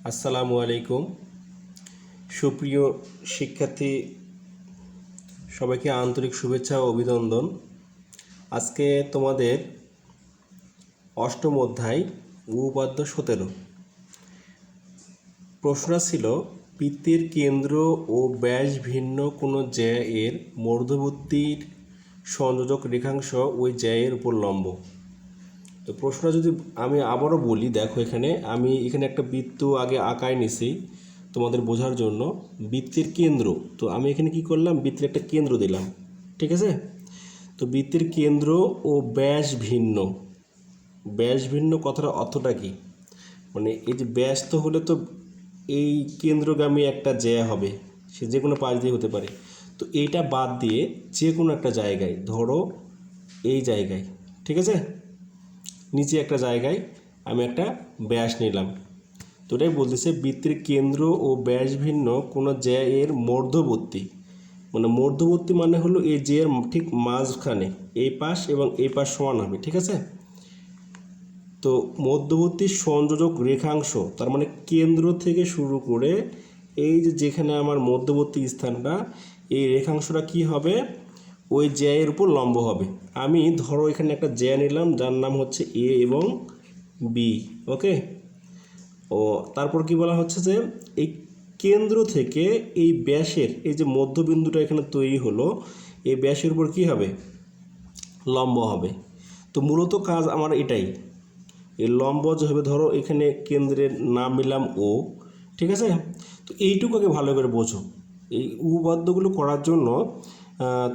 আসসালামু আলাইকুম। সুপ্রিয় শিক্ষার্থী, সবাইকে আন্তরিক শুভেচ্ছা ও অভিনন্দন। আজকে তোমাদের অষ্টম অধ্যায় উপপাদ্য 17 প্রশ্নটা ছিল বৃত্তের কেন্দ্র ও ব্যাস ভিন্ন কোনো জ্যা এর মধ্যবর্তীর সংযোজক রেখাংশ ওই জ্যায়ের উপর লম্ব। তো প্রশ্নটা যদি আমি আবারও বলি, দেখো আমি এখানে একটা বৃত্ত আগে আঁকায় নিছি তোমাদের বোঝার জন্য। বৃত্তের কেন্দ্র, তো আমি এখানে কি করলাম, বৃত্তের একটা কেন্দ্র দিলাম, ঠিক আছে। তো বৃত্তের কেন্দ্র ও ব্যাস ভিন্ন, ব্যাস ভিন্ন কথার অর্থটা কি, মানে এই যে ব্যাস তো হলে তো এই কেন্দ্রগামী একটা জ্যা হবে, সে যে কোনো পাশ দিয়ে হতে পারে। তো এইটা বাদ দিয়ে যে কোনো একটা জায়গায়, ধরো এই জায়গায়, ঠিক আছে, নিচে একটা জায়গায় আমি একটা ব্যাস নিলাম। তো এটাই বলতেছে বৃত্তের কেন্দ্র ও ব্যাস ভিন্ন কোনো জ্যা এর মধ্যবর্তী, মানে মধ্যবর্তী মানে হলো এই জ্যা এর ঠিক মাঝখানে এই পাশ এবং এই পাশ সমান হবে, ঠিক আছে। তো মধ্যবর্তী সংযোজক রেখাংশ, তার মানে কেন্দ্র থেকে শুরু করে এই যে যেখানে আমার মধ্যবর্তী স্থানটা, এই রেখাংশটা কি হবে, ওই জ্যা এর উপর লম্ব হবে। আমি ধরো এখানে একটা জ্যা নিলাম যার নাম হচ্ছে এ এবং বি, ওকে। ও তারপর কি বলা হচ্ছে যে এই কেন্দ্র থেকে এই ব্যাসের এই যে মধ্যবিন্দুটা এখানে তৈরি হলো, এই ব্যাসের উপর কি হবে, লম্ব হবে। তো মূলত কাজ আমার এটাই, এই লম্ব যে হবে, ধরো এখানে কেন্দ্রের নাম নিলাম ও, ঠিক আছে। তো এইটুকুকে ভালো করে বোঝো। এই উপপাদ্যগুলো করার জন্য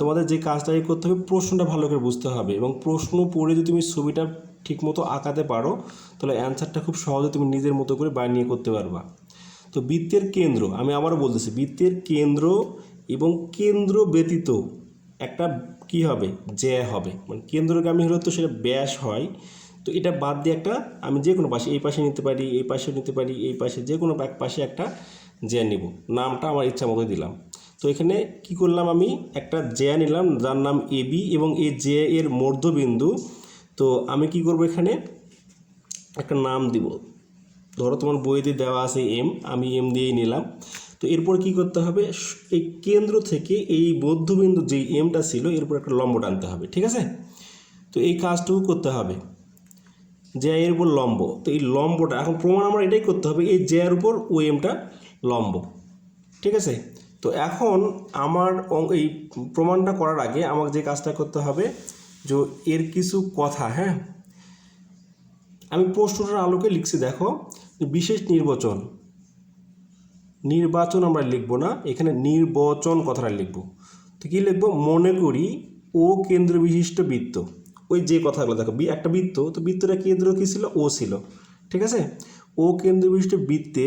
তোমাদের যে কাজটাই করতে হবে, প্রশ্নটা ভালো করে বুঝতে হবে, এবং প্রশ্ন পড়ে যদি তুমি ছবিটা ঠিকমতো আঁকাতে পারো তাহলে অ্যান্সারটা খুব সহজে তুমি নিজের মতো করে বানিয়ে করতে পারবা। তো বৃত্তের কেন্দ্র, আমি আবারও বলতেছি, বৃত্তের কেন্দ্র এবং কেন্দ্র ব্যতীত একটা কি হবে, জ্যা হবে, মানে কেন্দ্রগামী হলে তো সেটা ব্যাস হয়। তো এটা বাদ দিয়ে একটা আমি যে কোনো পাশে, এই পাশে নিতে পারি, এই পাশে নিতে পারি, এই পাশে যে কোনো এক পাশে একটা জ্যা নিব, নামটা আমার ইচ্ছা মতো দিলাম। তো এখানে কি করলাম, আমি একটা জ্যা নিলাম যার নাম এবি এবং এই জ্যা এর মধ্যবিন্দু। তো আমি কি করব, এখানে একটা নাম দিব, ধরো তোমার বইতে দেওয়া আছে এম, আমি এম দিয়েই নিলাম। তো এরপর কি করতে হবে, এই কেন্দ্র থেকে এই মধ্যবিন্দু যে এমটা ছিল এরপর একটা লম্ব টানতে হবে, ঠিক আছে। তো এই কাজটুকু করতে হবে, জ্যা এর উপর লম্ব। তো এই লম্বটা এখন প্রমাণ আমার এটাই করতে হবে, এই জ্যা এর উপর ও এমটা লম্ব, ঠিক আছে। তো এখন আমার এই প্রমাণটা করার আগে আমাকে যে কাজটা করতে হবে, যে এর কিছু কথা, হ্যাঁ, আমি প্রশ্নটার আলোকে লিখছি, দেখো বিশেষ নির্বাচন, নির্বাচন আমরা লিখব না, এখানে নির্বাচন কথাটা লিখব। তো কী লিখব, মনে করি ও কেন্দ্র বিশিষ্ট বৃত্ত, ওই যে কথাগুলো দেখো, একটা বৃত্ত, তো বৃত্তটা কেন্দ্র কী ছিল, ও ছিল, ঠিক আছে। ও কেন্দ্র বিশিষ্ট বৃত্তে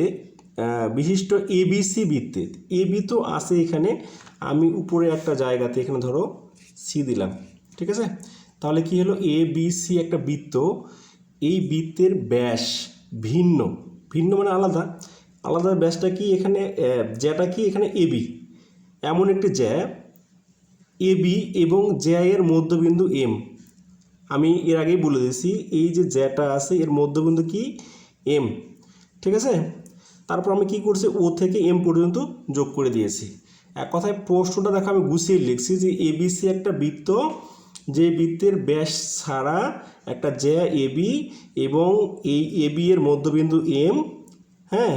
বিশিষ্ট এবিসি বৃত্তে, এবি তো আছে এখানে, আমি উপরে একটা জায়গাতে এখানে ধরো সি দিলাম, ঠিক আছে। তাহলে কি হলো, এ বি সি একটা বৃত্ত, এই বৃত্তের ব্যাস ভিন্ন, ভিন্ন মানে আলাদা, আলাদা ব্যাসটা কি, এখানে জ্যাটা কি, এখানে এবি, এমন একটি জ্যা এবি এবং জ্যা এর মধ্যবিন্দু এম। আমি এর আগেই বলে দিয়েছি, এই যে জ্যাটা আছে এর মধ্যবিন্দু কি, এম, ঠিক আছে। তারপর আমি কি করছি, ও থেকে এম পর্যন্ত যোগ করে দিয়েছি। এক কথায় প্রশ্নটা দেখো আমি গুছিয়ে লিখছি যে এবিসি একটা বৃত্ত, যে বৃত্তের ব্যাস ছাড়া একটা জ্যা এবি এবং এই এবি এর মধ্যবিন্দু এম, হ্যাঁ।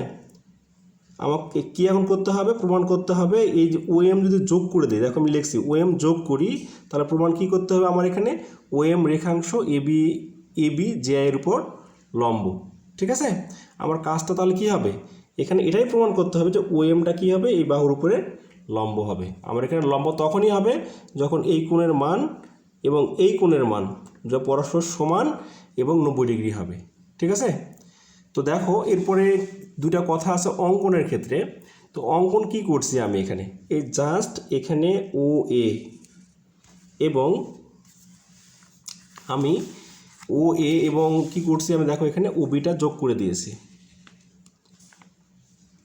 আমাকে কী এখন করতে হবে, প্রমাণ করতে হবে, এই যে ও এম যদি যোগ করে দিই, দেখো আমি লিখছি ও এম যোগ করি, তাহলে প্রমাণ কী করতে হবে আমার, এখানে ও এম রেখাংশ এবি এবি জ্যা এর উপর লম্ব, ঠিক আছে। আমার কাজটা তাহলে কী হবে, এখানে এটাই প্রমাণ করতে হবে যে ও এমটা কী হবে, এই বাহুর উপরে লম্ব হবে। আমার এখানে লম্ব তখনই হবে যখন এই কোণের মান এবং এই কোণের মান যা পরস্পর সমান এবং 90 ডিগ্রি হবে, ঠিক আছে। তো দেখো এরপরে দুটা কথা আছে অঙ্কনের ক্ষেত্রে। তো অঙ্কন কি করছি আমি এখানে, এই জাস্ট এখানে ও এ এবং আমি ও এ এবং কি করছি আমি, দেখো এখানে ও বিটা যোগ করে দিয়েছি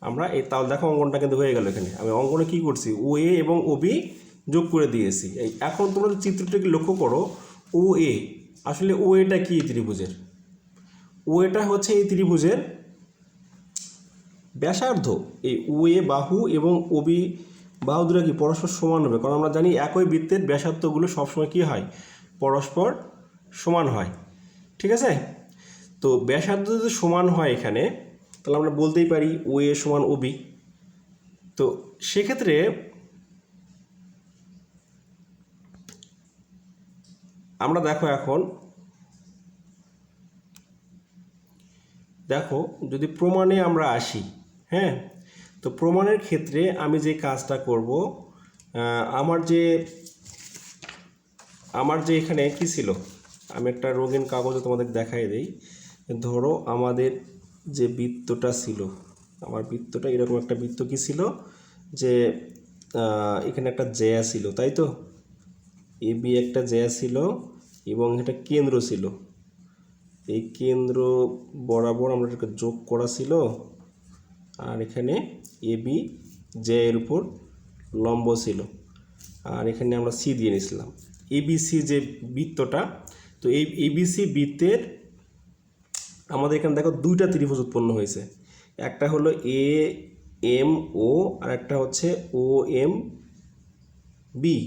আমরা, এই তাহলে দেখো অঙ্কনটা কিন্তু হয়ে গেল। এখানে আমি অঙ্কনে কি করছি, ও এ এবং ও বি যোগ করে দিয়েছি। এই এখন তোমরা চিত্রটাকে লক্ষ্য করো, ও এ আসলে ও এটা কি ত্রিভুজের, ও এটা হচ্ছে এই ত্রিভুজের ব্যাসার্ধ এই ও এ বাহু এবং ও বি বাহু দুটো কি পরস্পর সমান হবে, কারণ আমরা জানি একই বৃত্তের ব্যাসার্ধগুলো সবসময় কী হয়, পরস্পর সমান হয়। ঠিক আছে, তো ব্যাসার্ধ যদি সমান হয় এখানে, তাহলে আমরা বলতেই পারি ও এ সমান ও বি। তো সেক্ষেত্রে আমরা এখন দেখো যদি প্রমাণে আমরা আসি, হ্যাঁ, তো প্রমাণের ক্ষেত্রে আমি যে কাজটা করব, আমার যে এখানে কি ছিল, আমি একটা রঙিন কাগজে তোমাদের দেখাই দেই। ধরো আমাদের যে বৃত্তটা ছিল, আমার বৃত্তটা এরকম একটা বৃত্ত কি ছিল, যে এখানে একটা জ্যা ছিল, তাই তো, এ বি একটা জ্যা ছিল এবং এটা কেন্দ্র ছিল। এই কেন্দ্র বরাবর আমরা এটাকে যোগ করা ছিল, আর এখানে এ বি জ্যা এর উপর লম্ব ছিল, আর এখানে আমরা সি দিয়ে নিয়েছিলাম। এবিসি যে বৃত্তটা, তো এই এবিসি বৃত্তের আমাদের এখানে দেখো দুইটা ত্রিভুজ উৎপন্ন হয়েছে, একটা হলো এ এম ও আর একটা হচ্ছে ও এম বি।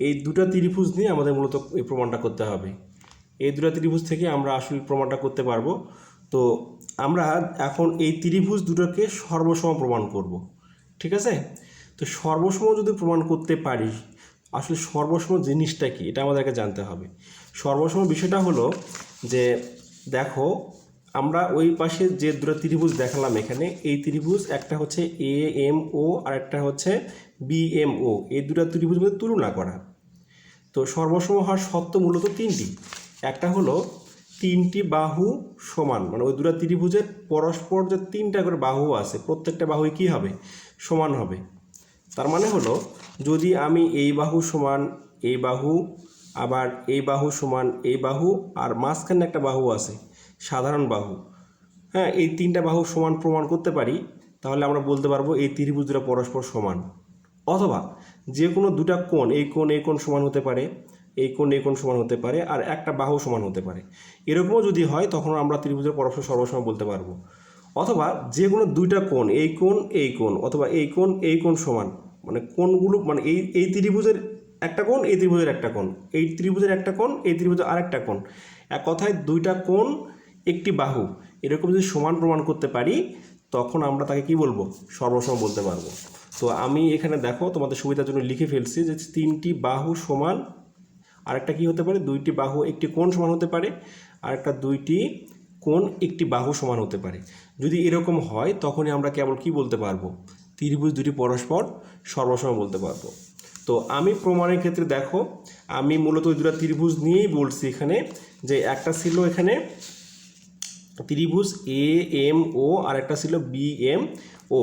এই দুটা ত্রিভুজ নিয়ে আমাদের মূলত এই প্রমাণটা করতে হবে। এই দুটা ত্রিভুজ থেকে আমরা আসলে প্রমাণটা করতে পারবো। তো আমরা এখন এই ত্রিভুজ দুটোকে সর্বসম প্রমাণ করব। ঠিক আছে, তো সর্বসম যদি প্রমাণ করতে পারি, আসলে সর্বসম জিনিসটা কি এটা আমাদেরকে জানতে হবে। সর্বসম বিষয়টা হলো যে দেখো আমরা ওই পাশে যে দুটো ত্রিভুজ দেখালাম এখানে, এই ত্রিভুজ একটা হচ্ছে এ এম ও আর একটা হচ্ছে বি এম ও, এই দুটো ত্রিভুজ মধ্যে তুলনা করা। তো সর্বসম হওয়ার শর্ত মূলত তিনটি। একটা হলো তিনটি বাহু সমান, মানে ওই দুটো ত্রিভুজের পরস্পর যে তিনটা করে বাহু আছে, প্রত্যেকটা বাহুই কী হবে, সমান হবে। তার মানে হলো যদি আমি এই বাহু সমান এই বাহু, আবার এই বাহু সমান এই বাহু, আর মাঝখানে একটা বাহু আছে সাধারণ বাহু, হ্যাঁ, এই তিনটা বাহু সমান প্রমাণ করতে পারি, তাহলে আমরা বলতে পারবো এই ত্রিভুজ দুটো পরস্পর সমান। অথবা যে কোনো দুটা কোণ, এই কোণ সমান হতে পারে, এই কোণ সমান হতে পারে, আর একটা বাহু সমান হতে পারে। এরকমও যদি হয় তখন আমরা ত্রিভুজের পরস্পর সর্বসম বলতে পারবো। অথবা যে কোনো দুইটা কোণ, এই কোণ অথবা এই কোণ সমান, মানে কোণগুলো মানে এই ত্রিভুজের একটা কোণ, এই ত্রিভুজের একটা কোণ, এই ত্রিভুজের একটা কোণ, এই ত্রিভুজের আরেকটা কোণ, এক কথায় দুইটা কোণ একটি বাহু, এরকম যদি সমান প্রমাণ করতে পারি তখন আমরা তাকে কি বলবো, সর্বসম বলতে পারবো। তো আমি এখানে দেখো তোমাদের সুবিধার জন্য লিখে ফেলছি যে তিনটি বাহু সমান, আরেকটা কি হতে পারে, দুইটি বাহু একটি কোণ সমান হতে পারে, আরেকটা দুইটি কোণ একটি বাহু সমান হতে পারে। যদি এরকম হয় তখনই আমরা কেবল কি বলতে পারবো, ত্রিভুজ দুটি পরস্পর সর্বসম বলতে পারবো। তো আমি প্রমাণের ক্ষেত্রে দেখো আমি মূলত ওই দুটো ত্রিভুজ নিয়েই বলছি এখানে, যে একটা ছিল এখানে ত্রিভুজ এ এম ও আর একটা ছিল বি এম ও।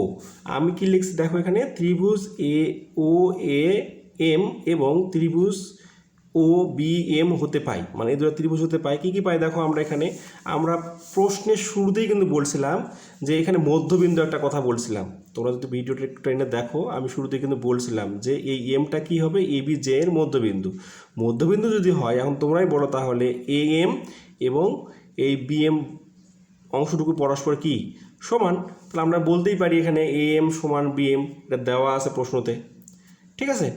আমি কি লিখছি দেখো এখানে, ত্রিভুজ এ ও এ এম এবং ত্রিভুজ ও বি এম হতে পাই, মানে এই দুটো ত্রিভুজ হতে পাই। কী পাই দেখো আমরা এখানে, আমরা প্রশ্নের শুরুতেই কিন্তু বলছিলাম যে এখানে মধ্যবিন্দু একটা কথা বলছিলাম। তোমরা যদি ভিডিওটা একটু ট্রেনে দেখো, আমি শুরুতেই কিন্তু বলছিলাম যে এই এমটা কি হবে, এ বি জে এর মধ্যবিন্দু। মধ্যবিন্দু যদি হয়, এখন তোমরাই বলো তাহলে এ এম এবং এই বি এম অংশটুকু পরস্পর কি সমান, তাহলে আমরা বলতেই পারি এখানে এ এম সমান বি এম, এটা দেওয়া আছে প্রশ্নতে। ঠিক আছে,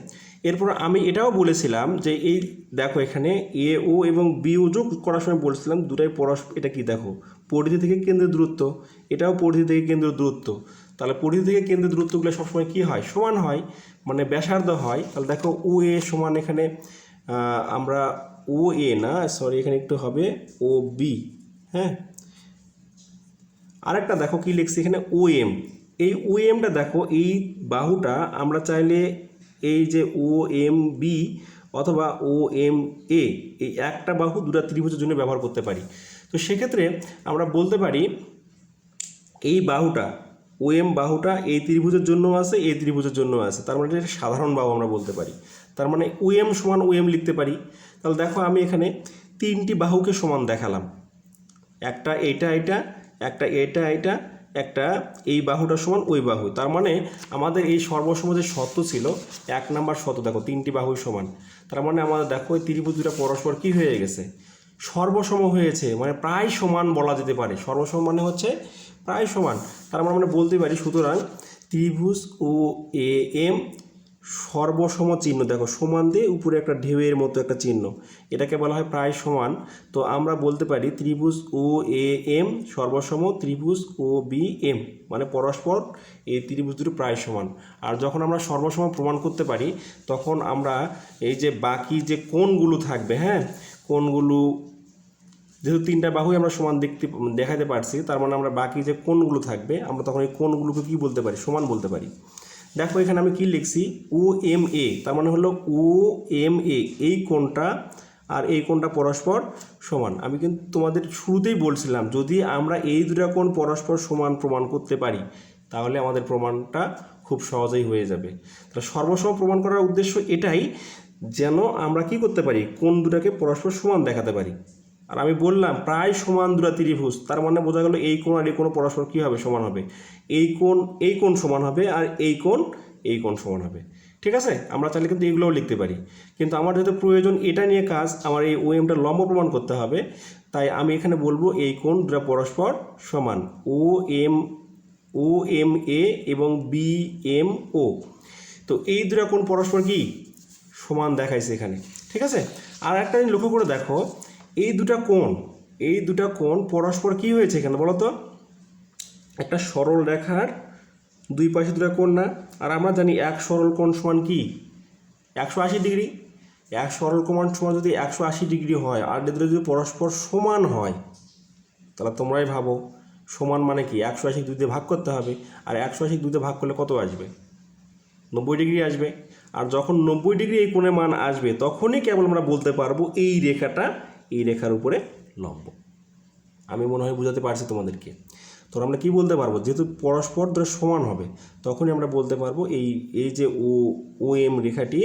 এরপর আমি এটাও বলেছিলাম যে এই দেখো এখানে এ ও এবং বি ও যোগ করার সময় বলছিলাম দুটাই পরস্পর, এটা কি দেখো পরিধি থেকে কেন্দ্রের দূরত্ব, এটাও পরিধি থেকে কেন্দ্রের দূরত্ব, তাহলে পরিধি থেকে কেন্দ্রের দূরত্বগুলো সবসময় কী হয়, সমান হয়, মানে ব্যাসার্ধ হয়। তাহলে দেখো ও এ সমান এখানে আমরা ও এ না, সরি এখানে একটু হবে ও বি, হ্যাঁ। আরেকটা দেখো কি লিখছি এখানে ও এম, এই ও এমটা দেখো এই বাহুটা আমরা চাইলে এই যে ও এম বি অথবা ও এম এ, এই একটা বাহু দুটা ত্রিভুজের জন্য ব্যবহার করতে পারি। তো সেক্ষেত্রে আমরা বলতে পারি এই বাহুটা ও এম বাহুটা এই ত্রিভুজের জন্য আছে, এই ত্রিভুজের জন্য আছে, তার মানে এটা সাধারণ বাহু আমরা বলতে পারি। তার মানে ও এম সমান ও এম লিখতে পারি। তাহলে দেখো আমি এখানে তিনটি বাহুকে সমান দেখালাম, একটা এটা এটা, একটা এটা এটা, একটা এই বাহুটা সমান ওই বাহু। তার মানে আমাদের এই সর্বসম যে শর্ত ছিল, 1 নম্বর শর্ত দেখো তিনটি বাহুই সমান, তার মানে আমাদের দেখো এই ত্রিভুজ দুটা পরস্পর কী হয়ে গেছে, সর্বসম হয়েছে, মানে প্রায় সমান বলা যেতে পারে। সর্বসম মানে হচ্ছে প্রায় সমান, তার মানে আমরা বলতে পারি সুতরাং ত্রিভুজ ও এ এম সর্বসম চিহ্ন, দেখো সমান দিয়ে উপরে একটা ঢেউয়ের মতো একটা চিহ্ন, এটাকে বলা হয় প্রায় সমান। তো আমরা বলতে পারি ত্রিভুজ ও এ এম সর্বসম ত্রিভুজ ও বি এম, মানে পরস্পর এই ত্রিভুজ দুটো প্রায় সমান। আর যখন আমরা সর্বসম প্রমাণ করতে পারি তখন আমরা এই যে বাকি যে কোণগুলো থাকবে, হ্যাঁ কোণগুলো যেহেতু তিনটা বাহুই আমরা সমান দেখাতে পারছি, তার মানে আমরা বাকি যে কোণগুলো থাকবে আমরা তখন এই কোণগুলোকে কী বলতে পারি, সমান বলতে পারি। দেখো এখানে আমি কি লিখছি, ও এম এ, তার মানে হলো ও এম এ এই কোণটা আর এই কোণটা পরস্পর সমান। আমি কিন্তু তোমাদের শুরুতেই বলছিলাম যদি আমরা এই দুটা কোণ পরস্পর সমান প্রমাণ করতে পারি তাহলে আমাদের প্রমাণটা খুব সহজেই হয়ে যাবে। তাহলে সর্বসম প্রমাণ করার উদ্দেশ্য এটাই যেন আমরা কি করতে পারি, কোণ দুটাকে পরস্পর সমান দেখাতে পারি। আর আমি বললাম প্রায় সমান দুটা ত্রিভুজ, তার মানে বোঝা গেল এই কোণ আর এই কোণ পরস্পর কী হবে, সমান হবে। এই কোণ সমান হবে আর এই কোণ সমান হবে। ঠিক আছে, আমরা চাইলে কিন্তু এগুলোও লিখতে পারি, কিন্তু আমার যেহেতু প্রয়োজন এটা নিয়ে কাজ, আমার এই ও এমটা লম্ব প্রমাণ করতে হবে, তাই আমি এখানে বলবো এই কোণ দুটা পরস্পর সমান, ও এম এ এবং বি এম ও। তো এই দুটা কোণ পরস্পর কি সমান দেখাইছে এখানে। ঠিক আছে, আর একটা জিনিস লক্ষ্য করে দেখো, এই দুটা কোণ পরস্পর কি হয়েছে এখানে বলো তো, একটা সরল রেখার দুই পাশে দুটা কোণ না। আর আমরা জানি এক সরল কোণ সমান কি 180 ডিগ্রি। এক সরল কোণ সমান যদি 180 ডিগ্রি হয় আর এদের যদি পরস্পর সমান হয় তাহলে তোমরাই ভাবো সমান মানে কি, 180 2 দিয়ে ভাগ করতে হবে, আর 180 2 দিয়ে ভাগ করলে কত আসবে, 90 ডিগ্রি আসবে। আর যখন 90 ডিগ্রি এই কোণের মান আসবে তখনই কেবল আমরা বলতে পারবো এই রেখাটা এই রেখার উপরে লম্ব। আমি মনে হয় বুঝাতে পারছি তোমাদেরকে। তো আমরা কি বলতে পারবো, যেহেতু পরস্পর ধরে সমান হবে তখনই আমরা বলতে পারবো এই যে ও এম রেখাটি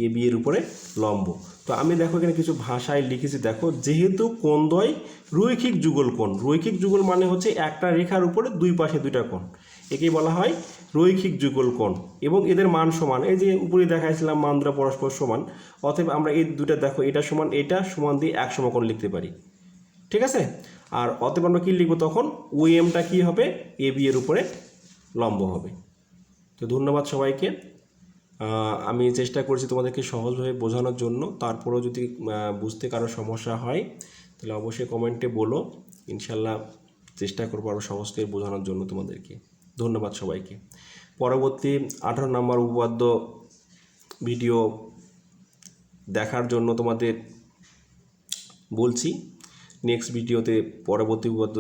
এ বি এর উপরে লম্ব। তো আমি দেখো এখানে কিছু ভাষায় লিখেছি, দেখো যেহেতু কোণদ্বয় রৈখিক যুগল কোণ, রৈখিক যুগল মানে হচ্ছে একটা রেখার উপরে দুই পাশে দুইটা কোণ, একেই বলা হয় রৈখিক যুগল কোণ, এবং এদের মান সমান। এই যে উপরে দেখাইছিলাম মান দুটা পরস্পর সমান, অতএব আমরা এই দুটা দেখো এটা সমান দিয়ে এক সমকোণ লিখতে পারি। ঠিক আছে, আর অতএব আমরা কী লিখবো তখন, ও এমটা কী হবে, এ বি এর উপরে লম্ব হবে। তো ধন্যবাদ সবাইকে। আমি চেষ্টা করছি তোমাদেরকে সহজভাবে বোঝানোর জন্য, তারপরেও যদি বুঝতে কারো সমস্যা হয় তাহলে অবশ্যই কমেন্টে বলো, ইনশাল্লাহ চেষ্টা করবো আরও সহজ করে বোঝানোর জন্য তোমাদেরকে। ধন্যবাদ সবাইকে। পরবর্তী 18 নম্বর উপপাদ্য ভিডিও দেখার জন্য তোমাদের বলছি, নেক্সট ভিডিওতে পরবর্তী উপপাদ্য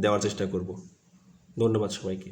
দেওয়ার চেষ্টা করব। ধন্যবাদ সবাইকে।